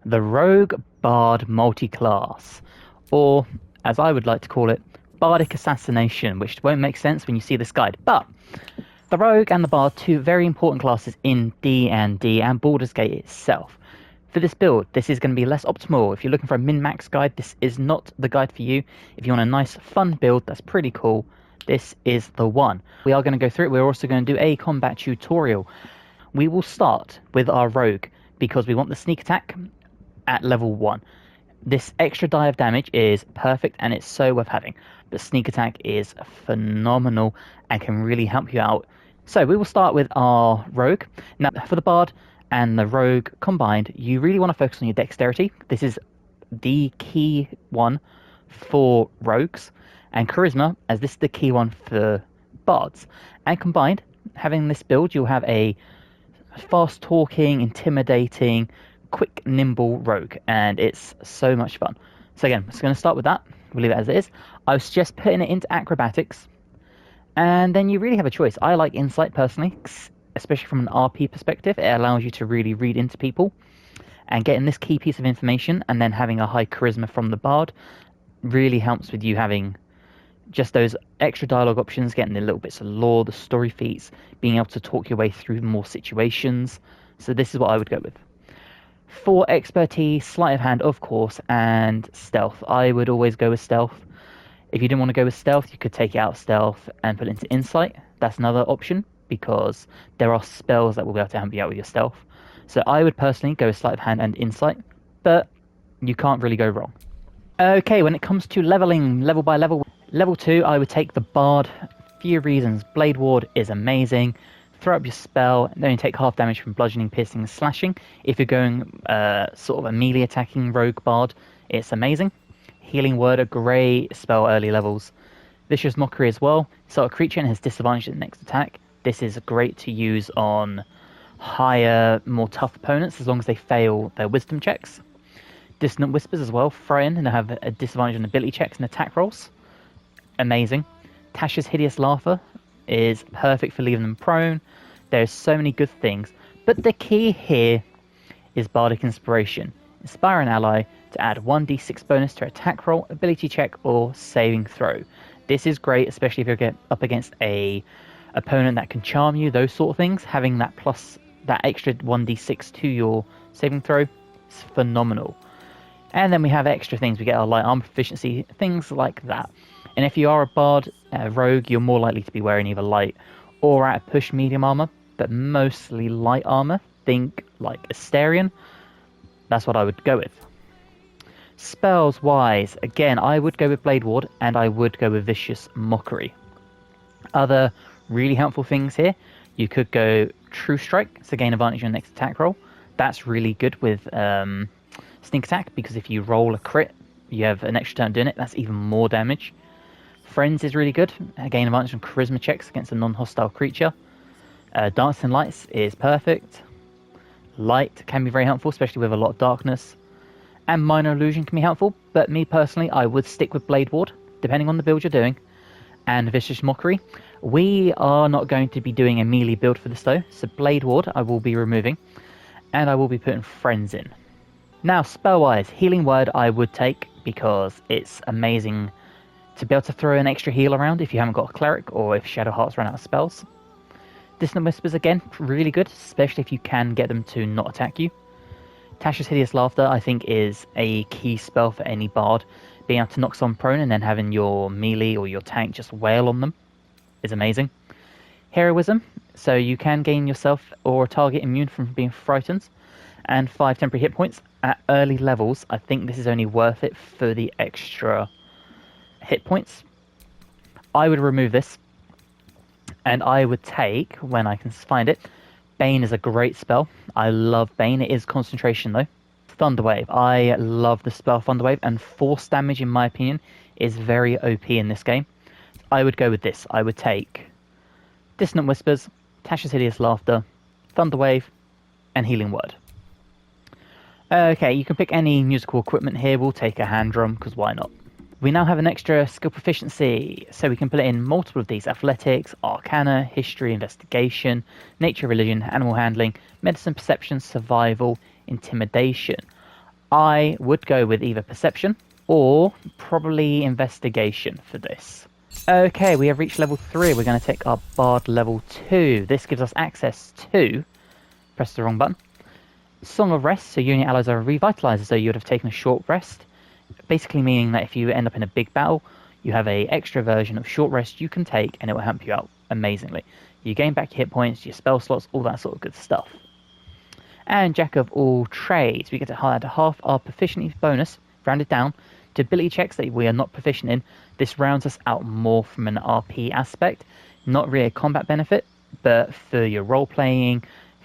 the Rogue Bard Multiclass, or as I would like to call it, Bardic Assassination, which won't make sense when you see this guide. But the Rogue and the Bard, two very important classes in D&D and Baldur's Gate itself. For this build, this is going to be less optimal. If you're looking for a min-max guide, this is not the guide for you. If you want a nice, fun build that's pretty cool, this is the one. We are going to go through it. We're also going to do a combat tutorial. We will start with our Rogue because we want the sneak attack at level 1. This extra die of damage is perfect and it's so worth having. But sneak attack is phenomenal and can really help you out. So we will start with our Rogue. Now for the Bard and the Rogue combined, you really want to focus on your dexterity. This is the key one for Rogues, and Charisma, as this is the key one for Bards. And combined, having this build, you'll have a fast-talking, intimidating, quick, nimble Rogue, and it's so much fun. So again, it's going to start with that. We'll leave it as it is. I was just putting it into Acrobatics, and then you really have a choice. I like Insight personally, especially from an RP perspective. It allows you to really read into people, and getting this key piece of information and then having a high Charisma from the Bard really helps with you having just those extra dialogue options, getting the little bits of lore, the story feats, being able to talk your way through more situations. So this is what I would go with. For expertise, sleight of hand, of course, and stealth. I would always go with stealth. If you didn't want to go with stealth, you could take it out of stealth and put it into insight. That's another option because there are spells that will be able to help you out with your stealth. So I would personally go with sleight of hand and insight, but you can't really go wrong. Okay, when it comes to leveling, level by level, level 2, I would take the Bard. Few reasons. Blade Ward is amazing. Throw up your spell, and then you take half damage from bludgeoning, piercing, and slashing. If you're going sort of a melee attacking Rogue Bard, it's amazing. Healing Word, a great spell early levels. Vicious Mockery as well. So a creature and has disadvantage at the next attack. This is great to use on higher, more tough opponents as long as they fail their wisdom checks. Dissonant Whispers as well. Throw in and have a disadvantage on ability checks and attack rolls. Amazing. Tasha's Hideous Laughter is perfect for leaving them prone. There's so many good things. But the key here is Bardic Inspiration. Inspire an ally to add 1d6 bonus to attack roll, ability check, or saving throw. This is great, especially if you're up against a opponent that can charm you, those sort of things. Having that plus, that extra 1d6 to your saving throw is phenomenal. And then we have extra things. We get our light armor proficiency, things like that. And if you are a Bard, Rogue, you're more likely to be wearing either light or at a push medium armor, but mostly light armor. Think like Asterion. That's what I would go with. Spells wise, again, I would go with Blade Ward and I would go with Vicious Mockery. Other really helpful things here, you could go True Strike, so gain advantage on the next attack roll. That's really good with Sneak Attack, because if you roll a crit, you have an extra turn doing it. That's even more damage. Friends is really good. Gain advantage on Charisma checks against a non-hostile creature. Dancing Lights is perfect. Light can be very helpful, especially with a lot of darkness. And Minor Illusion can be helpful, but me personally, I would stick with Blade Ward, depending on the build you're doing. And Vicious Mockery. We are not going to be doing a melee build for this though, so Blade Ward I will be removing. And I will be putting Friends in. Now, spell-wise, Healing Word I would take because it's amazing to be able to throw an extra heal around if you haven't got a Cleric or if Shadow Hearts run out of spells. Dissonant Whispers, again, really good, especially if you can get them to not attack you. Tasha's Hideous Laughter, I think, is a key spell for any Bard. Being able to knock someone prone and then having your melee or your tank just wail on them is amazing. Heroism, so you can gain yourself or a target immune from being frightened. And 5 temporary hit points at early levels. I think this is only worth it for the extra hit points. I would remove this. And I would take, when I can find it, Bane is a great spell. I love Bane. It is concentration though. Thunderwave. I love the spell Thunderwave, and force damage, in my opinion, is very OP in this game. I would go with this. I would take Dissonant Whispers, Tasha's Hideous Laughter, Thunderwave, and Healing Word. Okay, you can pick any musical equipment here. We'll take a hand drum, because why not? We now have an extra skill proficiency, so we can put in multiple of these: athletics, arcana, history, investigation, nature, religion, animal handling, medicine, perception, survival, intimidation. I would go with either Perception or probably Investigation for this. Okay, we have reached level 3. We're going to take our Bard level 2. This gives us access to, press the wrong button, Song of Rest, so you and your allies are revitalized as though you would have taken a short rest. Basically meaning that if you end up in a big battle, you have a extra version of short rest you can take and it will help you out amazingly. You gain back your hit points, your spell slots, all that sort of good stuff. And Jack of all trades, we get to add half our proficiency bonus, rounded down, to ability checks that we are not proficient in. This rounds us out more from an RP aspect, not really a combat benefit, but for your role playing,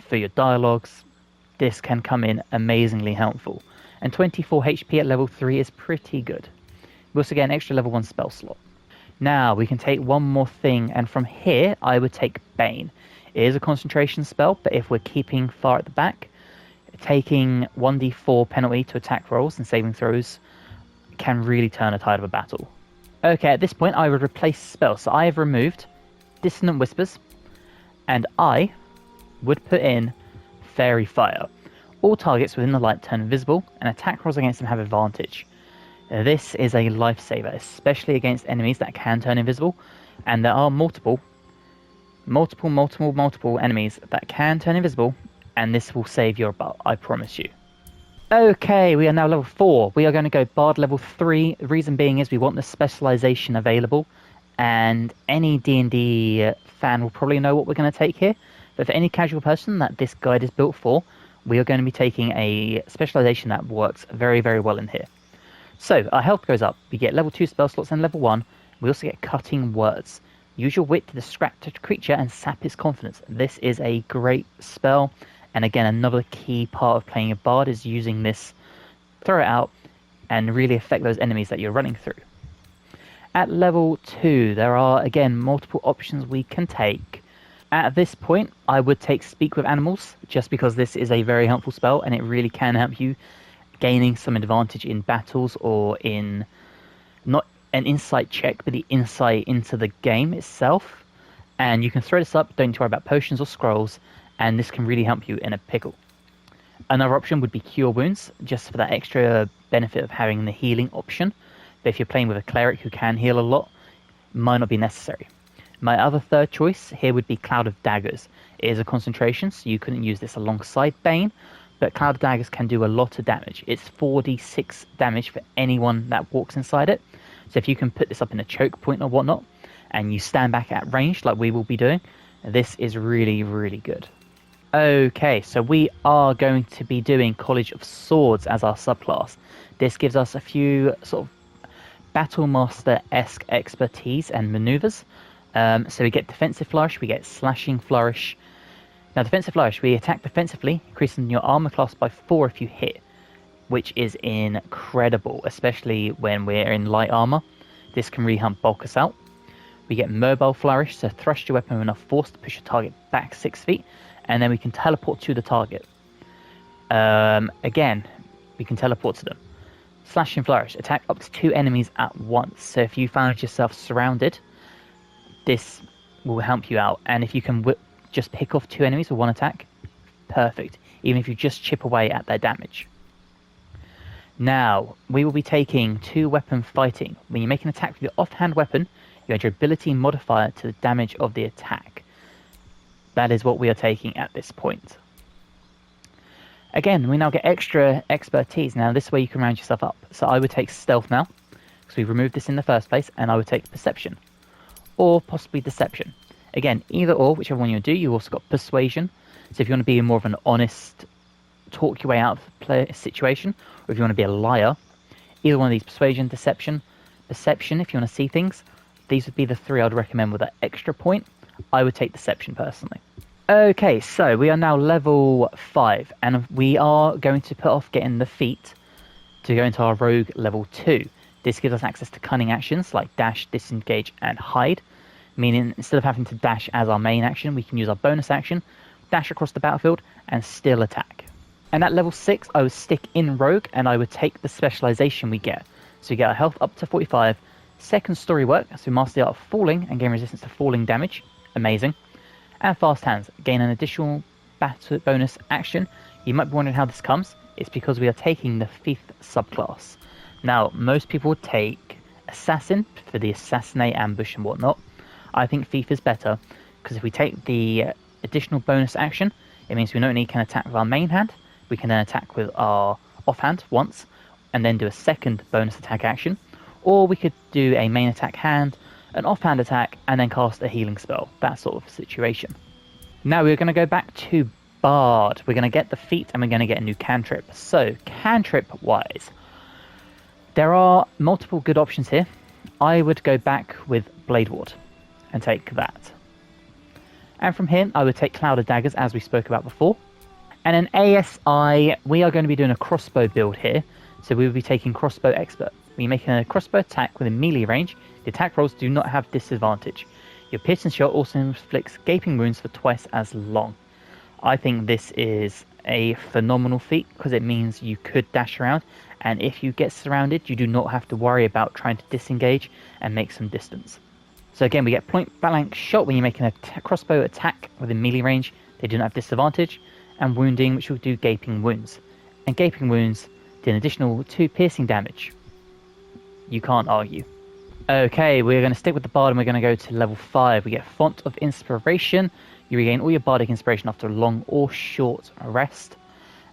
for your dialogues, this can come in amazingly helpful. And 24 HP at level 3 is pretty good. We also get an extra level 1 spell slot. Now we can take one more thing, and from here I would take Bane. It is a concentration spell, but if we're keeping far at the back, taking 1d4 penalty to attack rolls and saving throws can really turn a tide of a battle. Okay, at this point I would replace spells. So I have removed Dissonant Whispers, and I would put in Fairy Fire. All targets within the light turn invisible, and attack rolls against them have advantage. This is a lifesaver, especially against enemies that can turn invisible, and there are multiple enemies that can turn invisible, and this will save your butt, I promise you. Okay, we are now level 4. We are going to go Bard level 3. The reason being is we want the specialization available, and any D&D fan will probably know what we're going to take here. But for any casual person that this guide is built for, we are going to be taking a specialization that works very, very well in here. So our health goes up. We get level 2 spell slots and level 1. We also get Cutting Words. Use your wit to distract a creature and sap its confidence. This is a great spell. And again, another key part of playing a bard is using this, throw it out, and really affect those enemies that you're running through. At level 2, there are, again, multiple options we can take. At this point, I would take Speak with Animals, just because this is a very helpful spell, and it really can help you gaining some advantage in battles or in, not an insight check, but the insight into the game itself. And you can throw this up, don't need to worry about potions or scrolls, and this can really help you in a pickle. Another option would be Cure Wounds, just for that extra benefit of having the healing option. But if you're playing with a cleric who can heal a lot, it might not be necessary. My other third choice here would be Cloud of Daggers. It is a concentration, so you couldn't use this alongside Bane, but Cloud of Daggers can do a lot of damage. It's 4d6 damage for anyone that walks inside it. So if you can put this up in a choke point or whatnot, and you stand back at range like we will be doing, this is really, really good. Okay, so we are going to be doing College of Swords as our subclass. This gives us a few sort of Battle Master-esque expertise and maneuvers. So we get Defensive Flourish, we get Slashing Flourish. Now, Defensive Flourish, we attack defensively, increasing your armor class by 4 if you hit, which is incredible, especially when we're in light armor. This can really help bulk us out. We get Mobile Flourish, so thrust your weapon with enough force to push your target back 6 feet, and then we can teleport to the target. Again, we can teleport to them. Slashing Flourish, attack up to 2 enemies at once. So if you find yourself surrounded, this will help you out. And if you can just pick off 2 enemies with 1 attack, perfect. Even if you just chip away at their damage. Now, we will be taking 2 weapon fighting. When you make an attack with your offhand weapon, you add your ability modifier to the damage of the attack. That is what we are taking at this point. Again, we now get extra expertise. Now, this way you can round yourself up. So I would take Stealth now, because we removed this in the first place, and I would take Perception. Or possibly Deception. Again, either or, whichever one you do. You also got Persuasion. So if you want to be more of an honest, talk your way out of a situation, or if you want to be a liar, either one of these, Persuasion, Deception, Perception, if you want to see things, these would be the 3 I'd recommend with that extra point. I would take Deception personally. Okay, so we are now level 5, and we are going to put off getting the feat to go into our Rogue level 2. This gives us access to cunning actions like Dash, Disengage, and Hide, meaning instead of having to dash as our main action, we can use our bonus action, dash across the battlefield, and still attack. And at level 6, I would stick in Rogue, and I would take the specialization we get. So we get our health up to 45, second story work, so we master the art of falling and gain resistance to falling damage. Amazing. And Fast Hands, gain an additional battle bonus action. You might be wondering how this comes. It's because we are taking the 5th subclass. Now, most people would take Assassin for the Assassinate, Ambush, and whatnot. I think thief is better, because if we take the additional bonus action, it means we not only can attack with our main hand, we can then attack with our offhand once, and then do a second bonus attack action. Or we could do a main attack hand, an offhand attack, and then cast a healing spell. That sort of situation. Now we're going to go back to Bard. We're going to get the feat, and we're going to get a new cantrip. So, cantrip-wise, there are multiple good options here. I would go back with Blade Ward and take that. And from here, I would take Cloud of Daggers, as we spoke about before. And in ASI, we are going to be doing a crossbow build here. So we will be taking Crossbow Expert. We're making a crossbow attack within melee range. The attack rolls do not have disadvantage. Your piercing shot also inflicts gaping wounds for twice as long. I think this is a phenomenal feat because it means you could dash around, and if you get surrounded, you do not have to worry about trying to disengage and make some distance. So again, we get point blank shot when you're making a crossbow attack within melee range. They do not have disadvantage, and wounding, which will do gaping wounds. And gaping wounds do an additional 2 piercing damage. You can't argue. Okay, we're going to stick with the Bard and we're going to go to level 5. We get Font of Inspiration. You regain all your Bardic Inspiration after a long or short rest.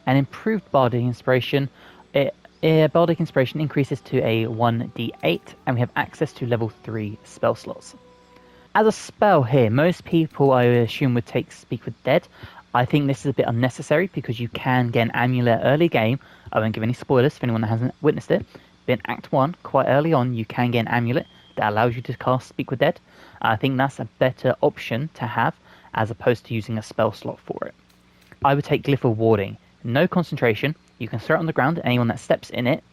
And improved Bardic Inspiration. Bardic Inspiration increases to a 1d8, and we have access to level 3 spell slots. As a spell here, most people I assume would take Speak with Dead. I think this is a bit unnecessary because you can get an amulet early game. I won't give any spoilers for anyone that hasn't witnessed it. But in Act 1, quite early on, you can get an amulet that allows you to cast Speak with Dead. I think that's a better option to have as opposed to using a spell slot for it. I would take Glyph of Warding. No concentration. You can throw it on the ground. Anyone that steps in it,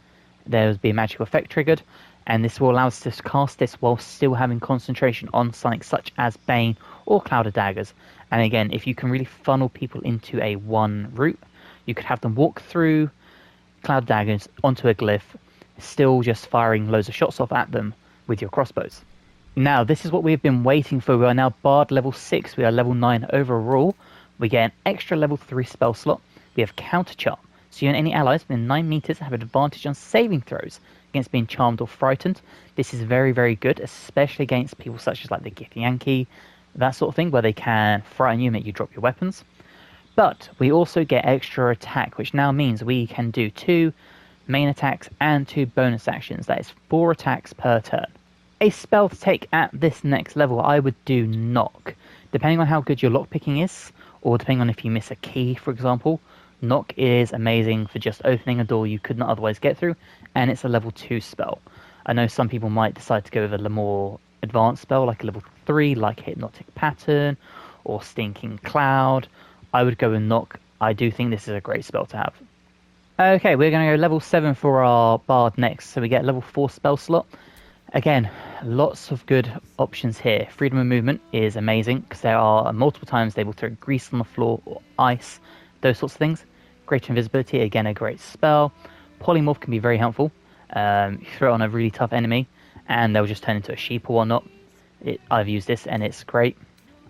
there will be a magical effect triggered. And this will allow us to cast this while still having concentration on something such as Bane or Cloud of Daggers. And again, if you can really funnel people into a one route, you could have them walk through Cloud of Daggers onto a glyph, still just firing loads of shots off at them with your crossbows. Now, this is what we've been waiting for. We are now Bard level 6. We are level 9 overall. We get an extra level 3 spell slot. We have Counter Charm. So you and any allies within 9 meters have an advantage on saving throws against being charmed or frightened. This is very, very good, especially against people such as like the Githyanki, that sort of thing, where they can frighten you and make you drop your weapons. But we also get extra attack, which now means we can do 2 main attacks and 2 bonus actions. That is 4 attacks per turn. A spell to take at this next level, I would do Knock. Depending on how good your lockpicking is, or depending on if you miss a key, for example, Knock is amazing for just opening a door you could not otherwise get through, and it's a level 2 spell. I know some people might decide to go with a more advanced spell, like a level 3, like Hypnotic Pattern, or Stinking Cloud. I would go with Knock. I do think this is a great spell to have. Okay, we're going to go level 7 for our Bard next, so we get a level 4 spell slot. Again, lots of good options here. Freedom of movement is amazing, because there are multiple times they will throw grease on the floor, or ice, those sorts of things. Greater invisibility, again, a great spell. Polymorph can be very helpful. You throw it on a really tough enemy, and they'll just turn into a sheep or whatnot. I've used this, and it's great.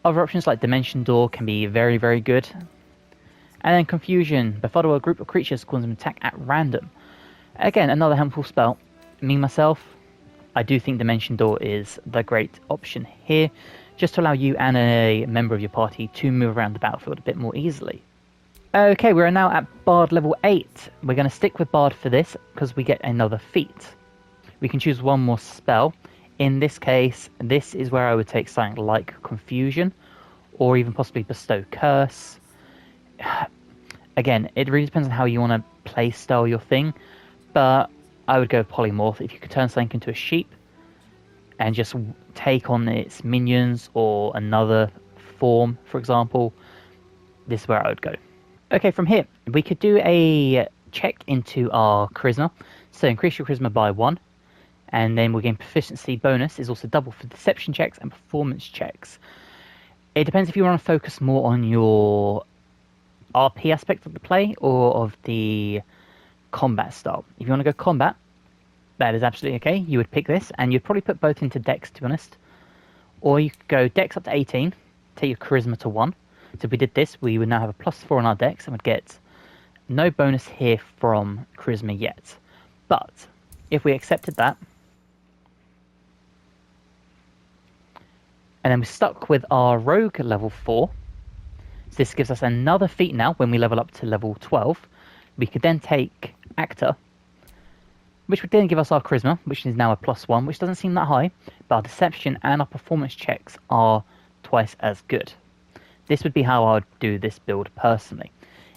Other options like Dimension Door can be very, very good. And then Confusion. Befuddle a group of creatures, cause them attack at random. Again, another helpful spell. Me, myself, I do think Dimension Door is the great option here, just to allow you and a member of your party to move around the battlefield a bit more easily. Okay, we are now at Bard level 8. We're going to stick with Bard for this, because we get another feat. We can choose one more spell. In this case, this is where I would take something like Confusion, or even possibly Bestow Curse. Again, it really depends on how you want to play style your thing, but I would go Polymorph. If you could turn something into a sheep and just take on its minions or another form, for example, this is where I would go. Okay, from here, we could do a check into our Charisma. So increase your Charisma by 1, and then we'll gain Proficiency bonus, is also double for Deception checks and Performance checks. It depends if you want to focus more on your RP aspect of the play or of the combat style. If you want to go combat, that is absolutely okay. You would pick this, and you'd probably put both into Dex, to be honest. Or you could go Dex up to 18, take your Charisma to 1. So if we did this, we would now have a +4 on our Dex, and would get no bonus here from Charisma yet. But if we accepted that, and then we're stuck with our Rogue level 4, so this gives us another feat now when we level up to level 12. We could then take Actor, which would then give us our Charisma, which is now a +1, which doesn't seem that high, but our Deception and our Performance checks are twice as good. This would be how I would do this build personally.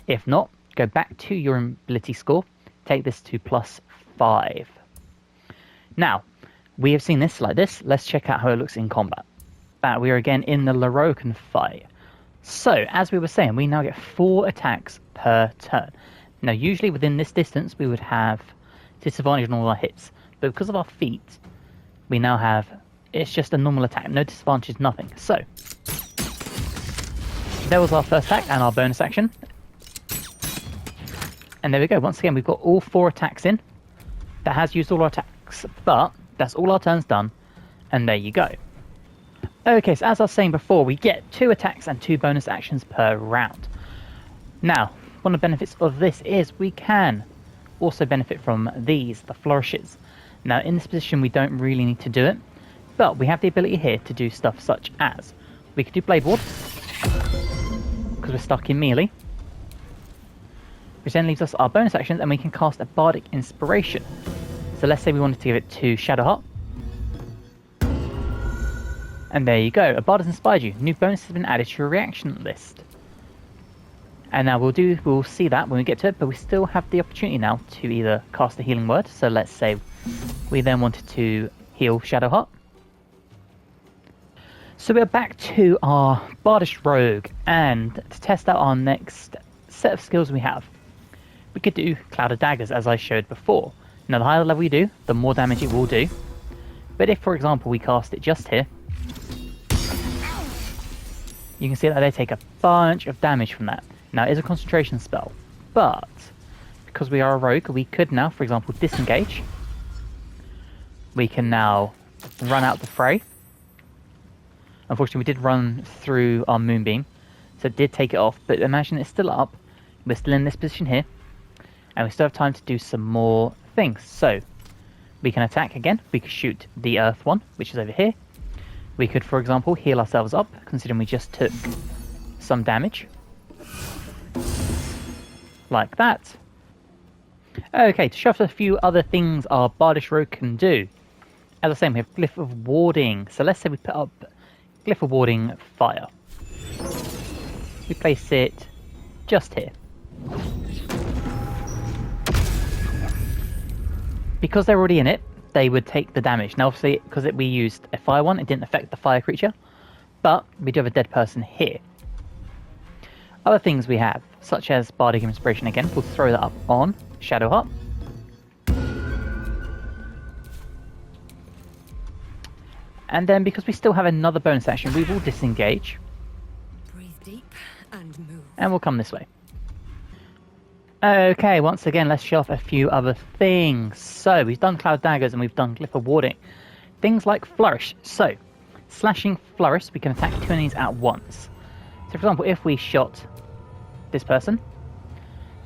If not, go back to your ability score, take this to +5. Now, we have seen this like this. Let's check out how it looks in combat. We are again in the Lorokan fight. So, as we were saying, we now get 4 attacks per turn. Now, usually within this distance, we would have disadvantage on all our hits. But because of our feet, we now have, it's just a normal attack. No disadvantage, nothing. So, there was our first attack and our bonus action. And there we go. Once again, we've got all 4 attacks in. That has used all our attacks, but that's all our turns done. And there you go. Okay, so as I was saying before, we get 2 attacks and 2 bonus actions per round. Now, one of the benefits of this is we can also benefit from these, the flourishes. Now, in this position, we don't really need to do it, but we have the ability here to do stuff such as we could do Blade Ward, because we're stuck in melee, which then leaves us our bonus actions, and we can cast a Bardic Inspiration. So let's say we wanted to give it to Shadowheart. And there you go, a Bard has inspired you. New bonus has been added to your reaction list. And now we'll see that when we get to it, but we still have the opportunity now to either cast a healing word. So let's say we then wanted to heal Shadowheart. So we're back to our Bardish Rogue, and to test out our next set of skills we have, we could do Cloud of Daggers as I showed before. Now the higher level you do, the more damage it will do. But if, for example, we cast it just here, you can see that they take a bunch of damage from that. Now, it is a concentration spell, but because we are a rogue, we could now, for example, disengage. We can now run out the fray. Unfortunately, we did run through our Moonbeam, so it did take it off, but imagine it's still up. We're still in this position here, and we still have time to do some more things. So, we can attack again. We could shoot the Earth one, which is over here. We could, for example, heal ourselves up, considering we just took some damage. Like that. Okay, to show off a few other things our Bardish Rogue can do. As I was saying, we have Glyph of Warding. So let's say we put up Glyph of Warding Fire. We place it just here. Because they're already in it, they would take the damage. Now obviously, because we used a fire one, it didn't affect the fire creature, but we do have a dead person here. Other things we have, such as Bardic Inspiration again, we'll throw that up on Shadowheart. And then because we still have another bonus action, we will disengage. Breathe deep and move. And we'll come this way. Okay, once again, let's show off a few other things. So, we've done Cloud Daggers and we've done Glyph of Warding. Things like Flourish. So, slashing Flourish, we can attack 2 enemies at once. So, for example, if we shot this person,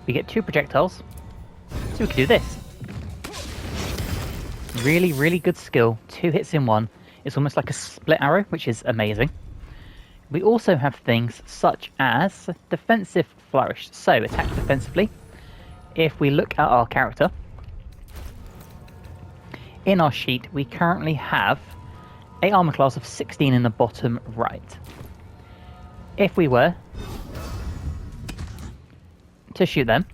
we get 2 projectiles. So we could do this. Really, really good skill. 2 hits in 1. It's almost like a split arrow, which is amazing. We also have things such as Defensive Flourish. So, attack defensively. If we look at our character, in our sheet, we currently have a armor class of 16 in the bottom right. If we were to shoot them,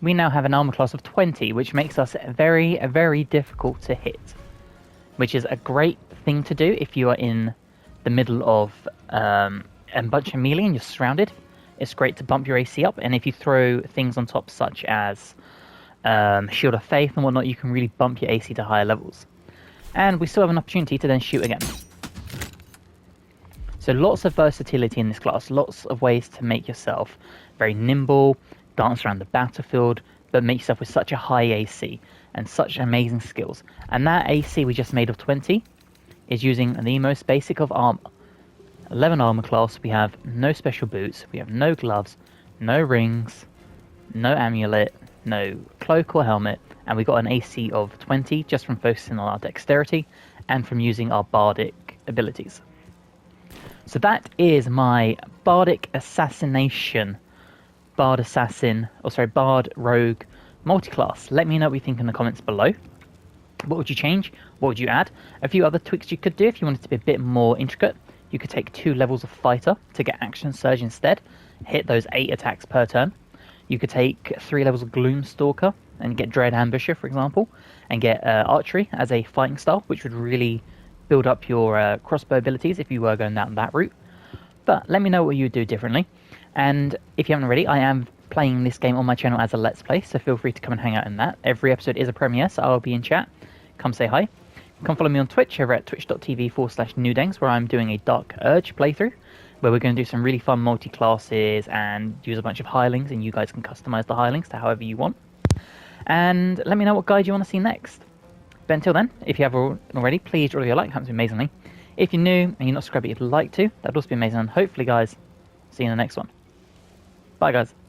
we now have an armor class of 20, which makes us very, very difficult to hit. Which is a great thing to do if you are in the middle of a bunch of melee and you're surrounded. It's great to bump your AC up, and if you throw things on top such as Shield of Faith and whatnot, you can really bump your AC to higher levels. And we still have an opportunity to then shoot again. So lots of versatility in this class, lots of ways to make yourself very nimble, dance around the battlefield, but make yourself with such a high AC and such amazing skills. And that AC we just made of 20 is using the most basic of armor. 11 armor class, we have no special boots, we have no gloves, no rings, no amulet, no cloak or helmet, and we got an AC of 20 just from focusing on our dexterity and from using our bardic abilities. So that is my Bardic Assassination, Bard Rogue Multiclass. Let me know what you think in the comments below. What would you change? What would you add? A few other tweaks you could do if you wanted to be a bit more intricate. You could take 2 levels of Fighter to get Action Surge instead. Hit those 8 attacks per turn. You could take 3 levels of Gloomstalker and get Dread Ambusher, for example, and get Archery as a fighting style, which would really build up your crossbow abilities if you were going down that route. But let me know what you would do differently. And if you haven't already, I am playing this game on my channel as a Let's Play, so feel free to come and hang out in that. Every episode is a premiere, so I'll be in chat. Come say hi. Come follow me on Twitch over at twitch.tv/Nudangs, where I'm doing a Dark Urge playthrough, where we're going to do some really fun multi-classes and use a bunch of hirelings, and you guys can customize the hirelings to however you want. And let me know what guide you want to see next. But until then, if you haven't already, please drop a like, helps me amazingly. If you're new and you're not subscribed but you'd like to, that'd also be amazing. And hopefully, guys, see you in the next one. Bye, guys.